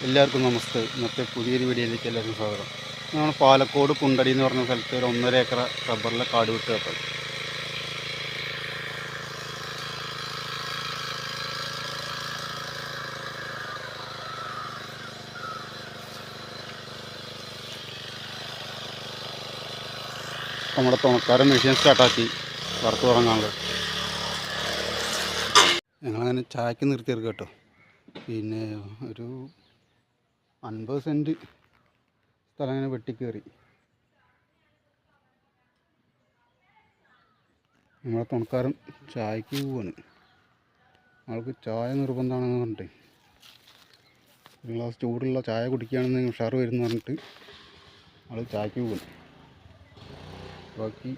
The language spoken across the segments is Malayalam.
എല്ലാവർക്കും നമസ്തേ. ഇന്നത്തെ പുതിയൊരു വീഡിയോയിലേക്ക് എല്ലാവർക്കും സ്വാഗതം. നമ്മൾ പാലക്കോട് കുണ്ടടി എന്ന് പറഞ്ഞ സ്ഥലത്ത് ഒരു 1.5 ഏക്കർ റബ്ബറിലെ കാട് വിട്ട് കേട്ടോ. നമ്മുടെ തുണക്കാരൻ മെഷീൻ സ്റ്റാർട്ടാക്കി വറുത്ത് തുടങ്ങാനുള്ളത്. ഞങ്ങളങ്ങനെ ചായക്ക് നിർത്തിയെടുക്കുക കേട്ടോ. പിന്നെ ഒരു 50 സെൻറ്റ് സ്ഥലം അങ്ങനെ വെട്ടിക്കയറി. നമ്മളെ തുണക്കാരൻ ചായക്ക് പോവാണ്. ആൾക്ക് ചായ നിർബന്ധമാണെന്ന് പറഞ്ഞിട്ട് ഒരു ഗ്ലാസ് ചൂടുള്ള ചായ കുടിക്കുകയാണെന്ന് ഉഷാറ് വരുമെന്ന് പറഞ്ഞിട്ട് ആൾ ചായക്ക് പോവാണ്. ബാക്കി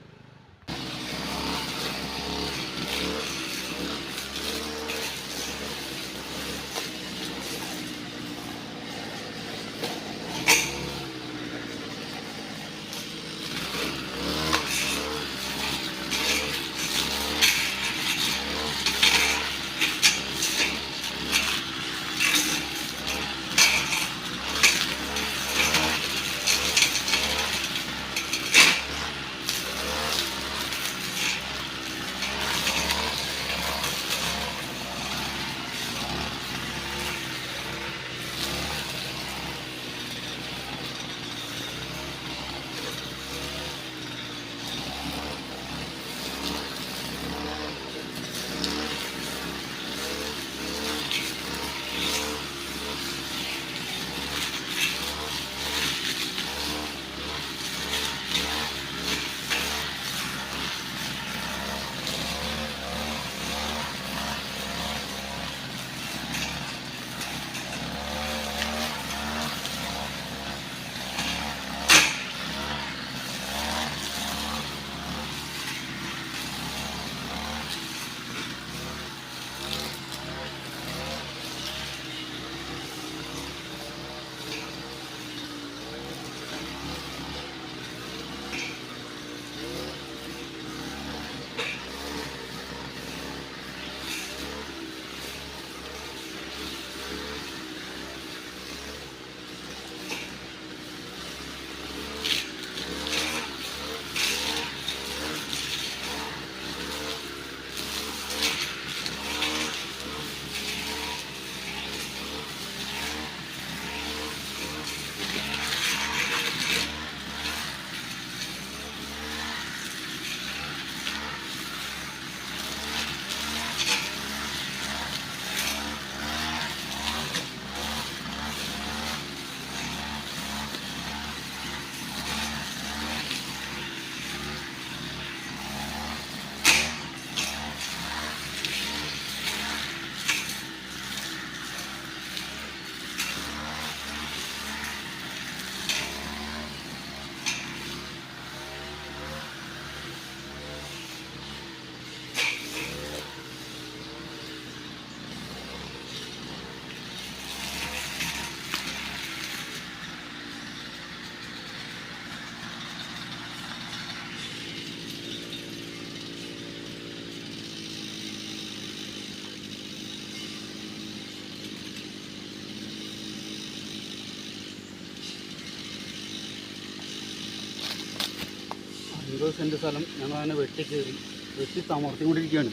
സെൻറ്റ് സ്ഥലം ഞങ്ങളങ്ങനെ വെട്ടിക്കയറി വെട്ടി തമർത്തിക്കൊണ്ടിരിക്കുകയാണ്.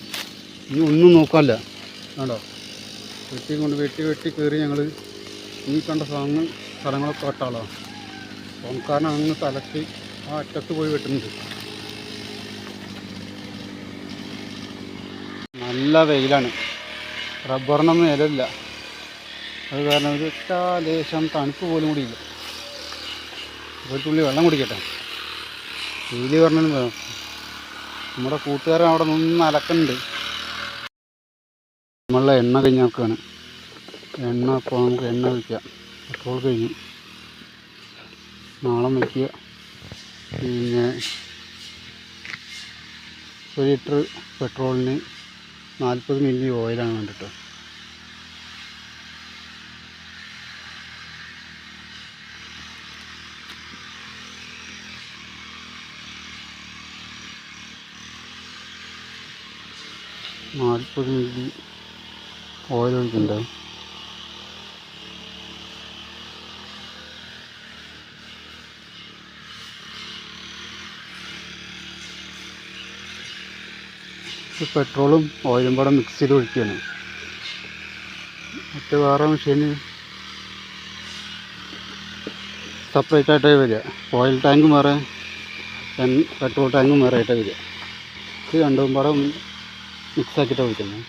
ഇനി ഒന്നും നോക്കാമല്ല കേട്ടോ. വെട്ടി കയറി ഞങ്ങൾ ഈ കണ്ട സ്ഥലങ്ങളൊക്കെ വെട്ടാളാണ്. തോന്നക്കാരൻ അങ്ങ് തലക്ക് ആ അറ്റത്ത് പോയി വെട്ടുന്നുണ്ട്. നല്ല വെയിലാണ്, റബ്ബറിനൊന്നും ഇലയില്ല. അത് കാരണം ഒരു ലേശം തണുപ്പ് പോലും കൂടിയില്ല. ഒരു തുള്ളി വെള്ളം കുടിക്കട്ടെ. വെയിൽ പറഞ്ഞാൽ നമ്മുടെ കൂട്ടുകാരൻ അവിടെ നിന്ന് അലക്കുന്നുണ്ട്. നമ്മളുടെ എണ്ണ കഴിഞ്ഞ് നോക്കുകയാണ്. ഇപ്പോൾ നമുക്ക് എണ്ണ വയ്ക്കാം. പെട്രോൾ കഴിഞ്ഞു, നാളം വയ്ക്കുക. പിന്നെ 1 ലിറ്റർ പെട്രോളിന് 40 മില്ലി ഓയിലാണ് വേണ്ടിട്ട്. $40 മില്ലി ഓയിൽ ഒഴിക്കുന്നുണ്ട്. പെട്രോളും ഓയിലും കൂടെ മിക്സ് ചെയ്ത് ഒഴിക്കുകയാണ്. മറ്റേ വേറെ മെഷീന് സെപ്പറേറ്റ് ആയിട്ടേ വരിക. ഓയിൽ ടാങ്കും വേറെ പെട്രോൾ ടാങ്കും വേറെ ആയിട്ടാണ് വരിക. ഇത് രണ്ടും കൂടെ മിക്സ് ആക്കിയിട്ടാണ് ഒഴിക്കുന്നത്.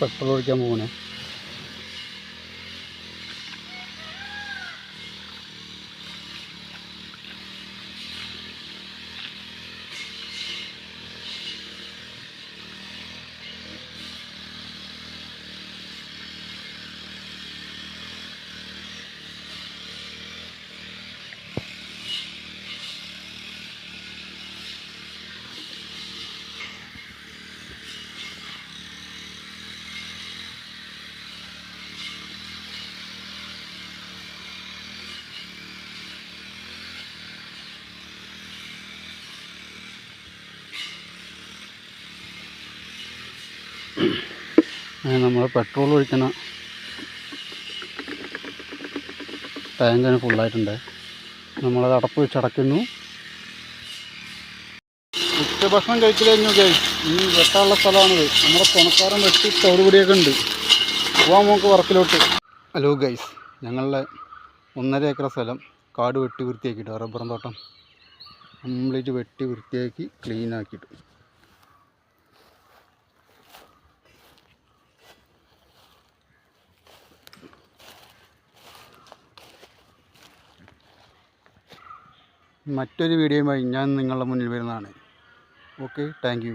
പെട്രോൾ ഒഴിക്കാൻ പോകണേ. നമ്മൾ പെട്രോൾ ഒഴിക്കുന്ന ടാങ്കിന് ഫുള്ളായിട്ടുണ്ട്. നമ്മളത് അടപ്പ് വെച്ച് അടയ്ക്കുന്നു. ഉച്ചഭക്ഷണം കഴിച്ചു കഴിഞ്ഞു ഗൈസ്. ഇനി വെട്ടാനുള്ള സ്ഥലമാണിത്. നമ്മുടെ തുണക്കാരൻ വെട്ടി തോടുപടിയൊക്കെ ഉണ്ട്. പോവാൻ നമുക്ക് വർക്കിലോട്ട്. ഹലോ ഗൈസ്, ഞങ്ങളുടെ 1.5 ഏക്കർ സ്ഥലം കാട് വെട്ടി വൃത്തിയാക്കിയിട്ട്, റബ്ബറും തോട്ടം കംപ്ലീറ്റ് വെട്ടി വൃത്തിയാക്കി ക്ലീൻ ആക്കിയിട്ട് മറ്റൊരു വീഡിയോയുമായി ഞാൻ നിങ്ങളുടെ മുന്നിൽ വരുന്നതാണ്. Okay, thank you.